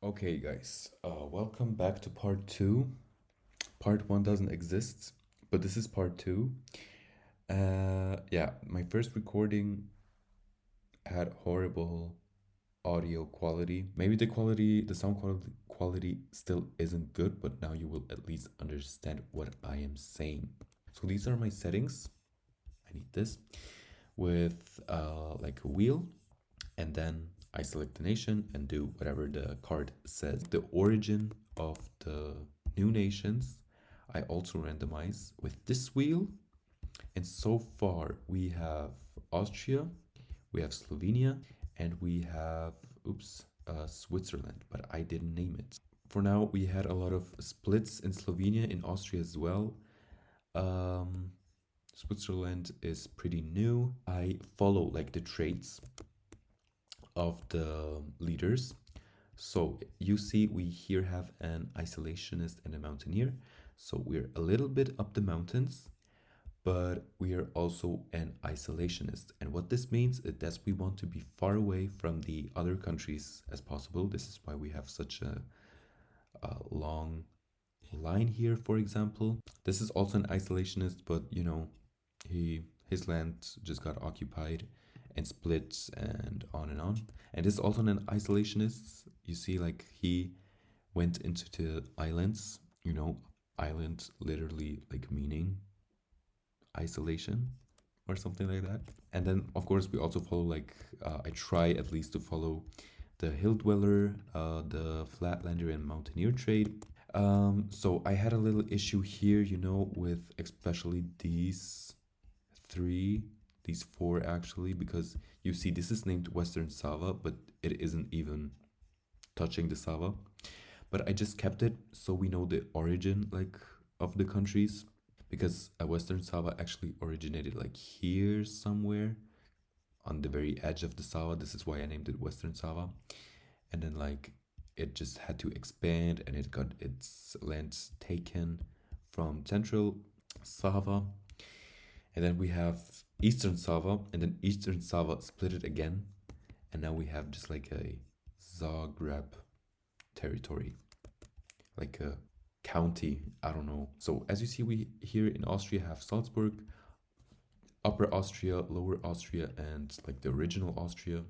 Okay, guys, welcome back to part two. Part one doesn't exist, but this is part two. Yeah, my first recording had horrible audio quality. Maybe the sound quality still isn't good, but now you will at least understand what I am saying. So these are my settings. I need this with like a wheel, and then I select the nation and do whatever the card says. The origin of the new nations I also randomize with this wheel. And so far we have Austria, we have Slovenia, and we have, Switzerland, but I didn't name it. For now, we had a lot of splits in Slovenia, in Austria as well. Um, Switzerland is pretty new. I follow like the traits of the leaders. So you see, we here have an isolationist and a mountaineer. So we're a little bit up the mountains, but we are also an isolationist. And what this means is that we want to be far away from the other countries as possible. This is why we have such a long line here, for example. This is also an isolationist, but his land just got occupied and split and on and on. And this is also an isolationist. You see, like he went into the islands, island literally like meaning isolation or something like that. And then, of course, we also follow like I try at least to follow the hill dweller, the flatlander, and mountaineer trade. So I had a little issue here, with especially three, these four actually, because you see this is named Western Sava, but it isn't even touching the Sava. But I just kept it so we know the origin like of the countries, because Western Sava actually originated like here somewhere on the very edge of the Sava. This is why I named it Western Sava. And then like it just had to expand and it got its land taken from Central Sava. And then we have Eastern Sava, and then Eastern Sava split it again. And now we have just like a Zagreb territory, like a county. I don't know. So as you see, we here in Austria have Salzburg, Upper Austria, Lower Austria, and like the original Austria.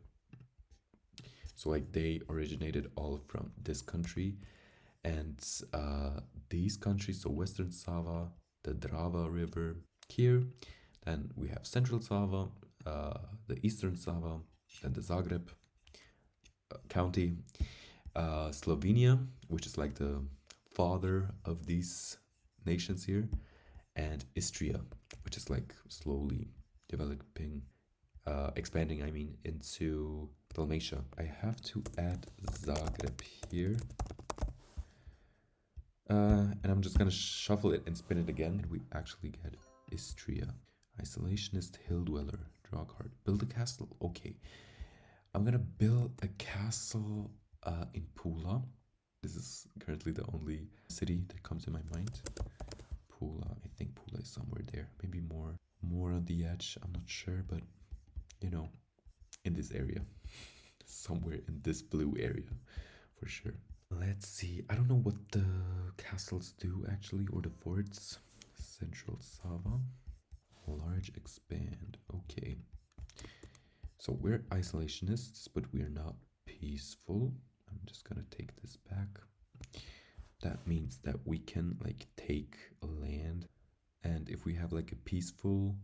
So like they originated all from this country, and these countries. So Western Sava, the Drava River here. Then we have Central Sava, the Eastern Sava, and the Zagreb county, Slovenia, which is like the father of these nations here, and Istria, which is like slowly developing, expanding, I mean, into Dalmatia. I have to add Zagreb here. And I'm just gonna shuffle it and spin it again, and we actually get Istria. Isolationist hill dweller. Draw a card. Build a castle. Okay. I'm gonna build a castle in Pula. This is currently the only city that comes in my mind. Pula. I think Pula is somewhere there. Maybe more on the edge. I'm not sure, but in this area. Somewhere in this blue area for sure. Let's see. I don't know what the castles do actually, or the forts. Central Sava. Large expand. Okay. So we're isolationists, but we're not peaceful. I'm just gonna take this back. That means that we can like take land, and if we have like a peaceful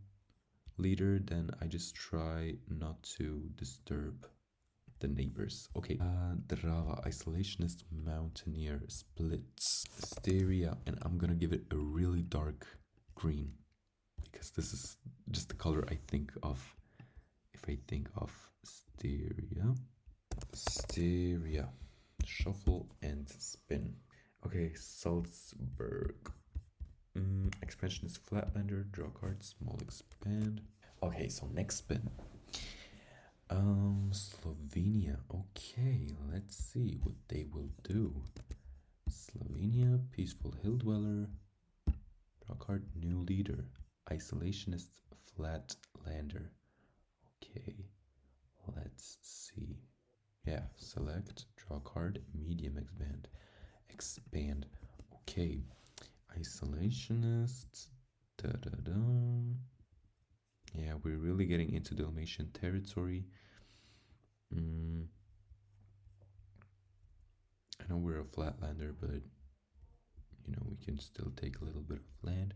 leader, then I just try not to disturb the neighbors. Okay, Drava isolationist mountaineer splits Styria, and I'm gonna give it a really dark green because this is just the color I think of if I think of Styria. Styria. Shuffle and spin. Okay, Salzburg. Expansion is Flatlander. Draw card. Small expand. Okay, so next spin. Slovenia. Okay, let's see what they will do. Slovenia, peaceful hill dweller. Draw card. New leader. Isolationist Flatlander. Okay, let's see. Yeah, select, draw card, medium expand. Okay, isolationists. Da da da. Yeah, we're really getting into Dalmatian territory. Mm, I know we're a flatlander, but we can still take a little bit of land.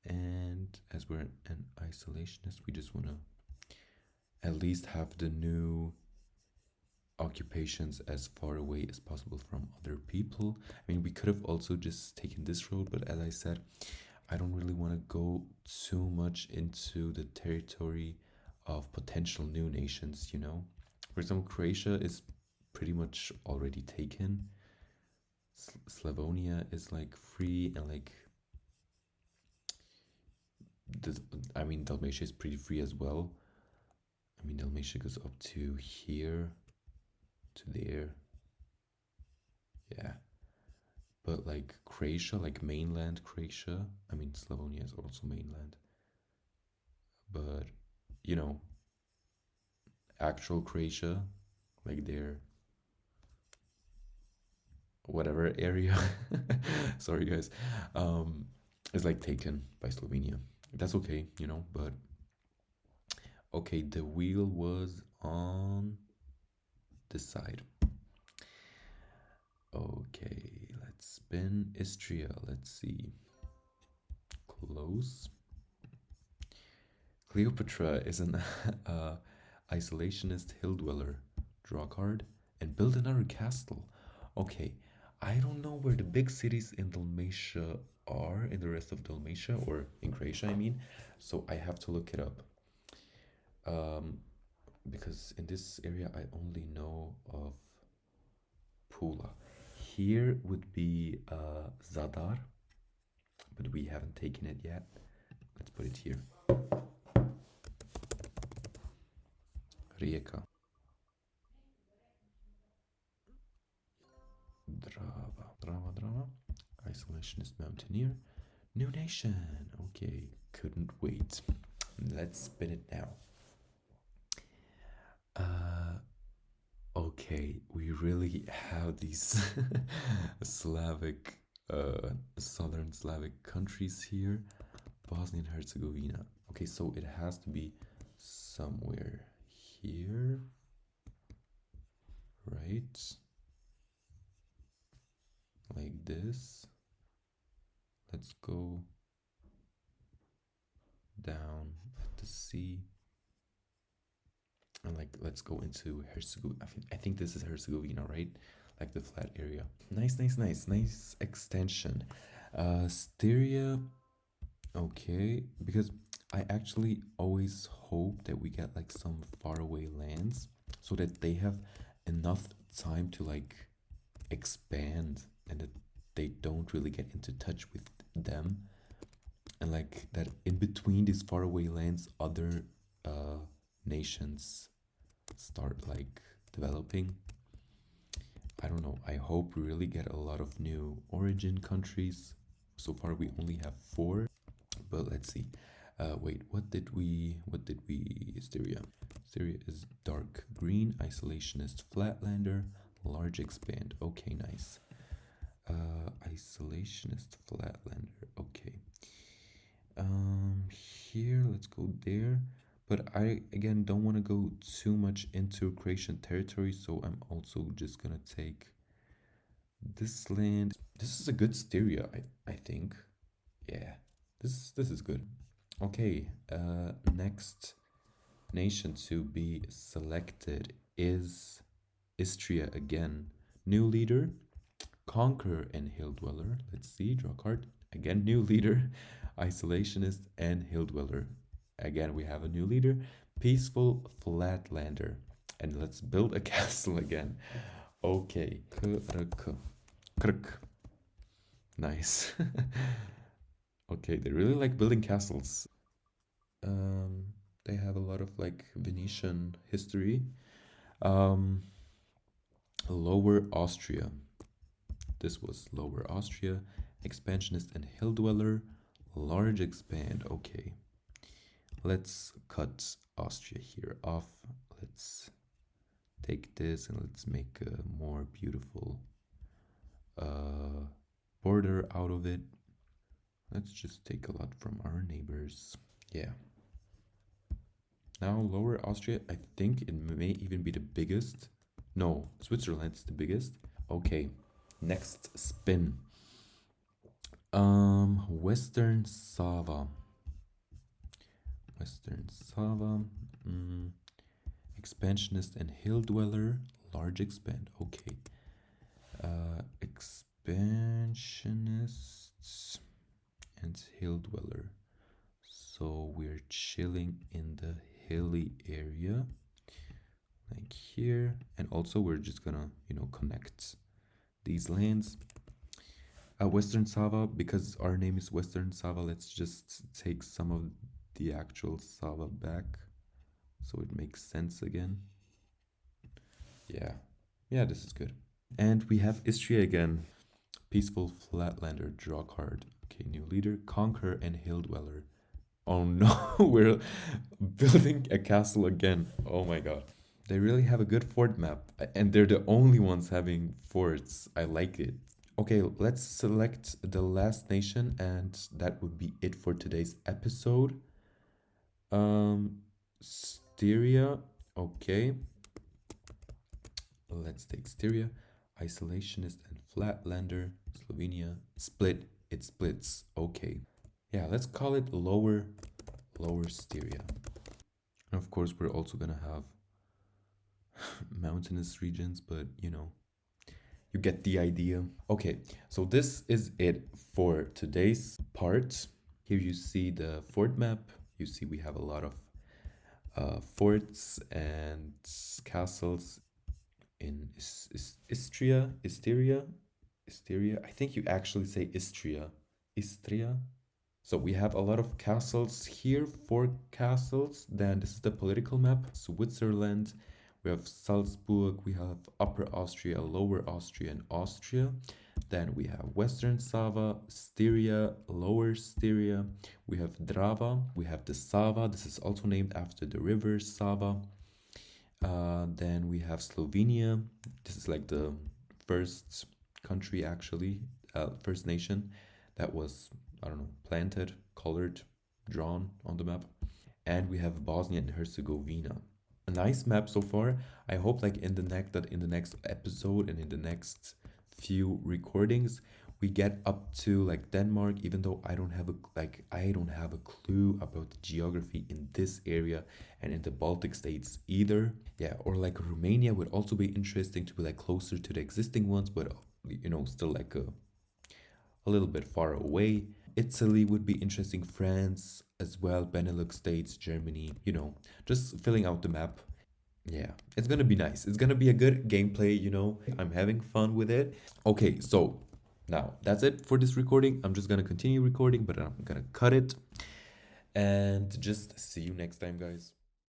And as we're an isolationist, we just want to at least have the new occupations as far away as possible from other people. I mean, we could have also just taken this road, but as I said, I don't really want to go too much into the territory of potential new nations. For example, Croatia is pretty much already taken. Slavonia is like free, and like the, I mean, Dalmatia is pretty free as well. I mean, Dalmatia goes up to here, to there. Yeah. But like Croatia, like mainland Croatia, I mean, Slavonia is also mainland. But, you know, actual Croatia, like their whatever area, sorry guys, um, is like taken by Slovenia. That's okay, but okay, the wheel was on this side. Okay, let's spin Istria. Let's see. Close. Cleopatra is an isolationist hill dweller. Draw a card and build another castle. Okay, I don't know where the big cities in Dalmatia are, in the rest of Dalmatia, or in Croatia, I mean. So I have to look it up. Um, because in this area I only know of Pula. Here would be Zadar, but we haven't taken it yet. Let's put it here. Rijeka. Drava. Isolationist mountaineer. New nation. Okay, couldn't wait. Let's spin it now. Okay, we really have these Slavic, southern Slavic countries here. Bosnia and Herzegovina. Okay, so it has to be somewhere here, right? Like this. Let's go down at the sea. And like, let's go into Herzegovina. I think this is Herzegovina, right? Like the flat area. Nice extension. Styria. Okay, because I actually always hope that we get like some faraway lands so that they have enough time to like expand and that they don't really get into touch with them, and like that in between these faraway lands other nations start like developing. I don't know. I hope we really get a lot of new origin countries. So far we only have 4, but let's see. Wait, what did we Styria? Styria is dark green, isolationist flatlander, large expand. Okay, nice. Isolationist flatlander. Okay. Here, let's go there. But I again don't want to go too much into Croatian territory, so I'm also just gonna take this land. This is a good stereo, I think. Yeah, this is good. Okay, next nation to be selected is Istria again. New leader, Conqueror and Hill Dweller. Let's see, draw a card. Again, new leader, Isolationist and Hill Dweller. Again, we have a new leader, Peaceful Flatlander. And let's build a castle again. Okay. Krk. Nice. Okay, they really like building castles. Um, they have a lot of like Venetian history. Um, Lower Austria. This was Lower Austria. Expansionist and hill dweller. Large expand. Okay. Let's cut Austria here off. Let's take this and let's make a more beautiful uh, border out of it. Let's just take a lot from our neighbors. Yeah. Now, Lower Austria, I think it may even be the biggest. No, Switzerland's the biggest. Okay, next spin. Western Sava. Western Sava. Expansionist and hill dweller. Large expand. Okay. Expansionists and hill dweller. So we're chilling in the hilly area, like here, and also we're just gonna, connect these lands. Western Sava, because our name is Western Sava, let's just take some of the actual Sava back so it makes sense again. Yeah, yeah, this is good. And we have Istria again. Peaceful Flatlander, draw card. Okay, new leader, Conquer and Hill Dweller. Oh no, we're building a castle again. Oh my god. They really have a good fort map, and they're the only ones having forts. I like it. Okay, let's select the last nation, and that would be it for today's episode. Styria. Okay, let's take Styria. Isolationist and Flatlander. Slovenia. Split. It splits. Okay. Yeah, let's call it Lower Styria. And of course, we're also gonna have mountainous regions, but you get the idea. Okay, so this is it for today's part. Here you see the fort map. You see we have a lot of forts and castles in Istria. I think you actually say Istria. So we have a lot of castles here, four castles. Then this is the political map. Switzerland, we have Salzburg, we have Upper Austria, Lower Austria, and Austria. Then we have Western Sava, Styria, Lower Styria. We have Drava, we have the Sava. This is also named after the river Sava. Then we have Slovenia. This is like the first country, actually, first nation that was, I don't know, planted, colored, drawn on the map. And we have Bosnia and Herzegovina. A nice map so far. I hope like in the next episode and in the next few recordings we get up to like Denmark, even though I don't have a clue about the geography in this area and in the Baltic states either. Yeah, or like Romania would also be interesting to be like closer to the existing ones, but still like a little bit far away. Italy would be interesting, France as well, Benelux states, Germany, just filling out the map. Yeah, it's gonna be nice. It's gonna be a good gameplay. I'm having fun with it. Okay, so now that's it for this recording. I'm just gonna continue recording, but I'm gonna cut it. And just see you next time, guys.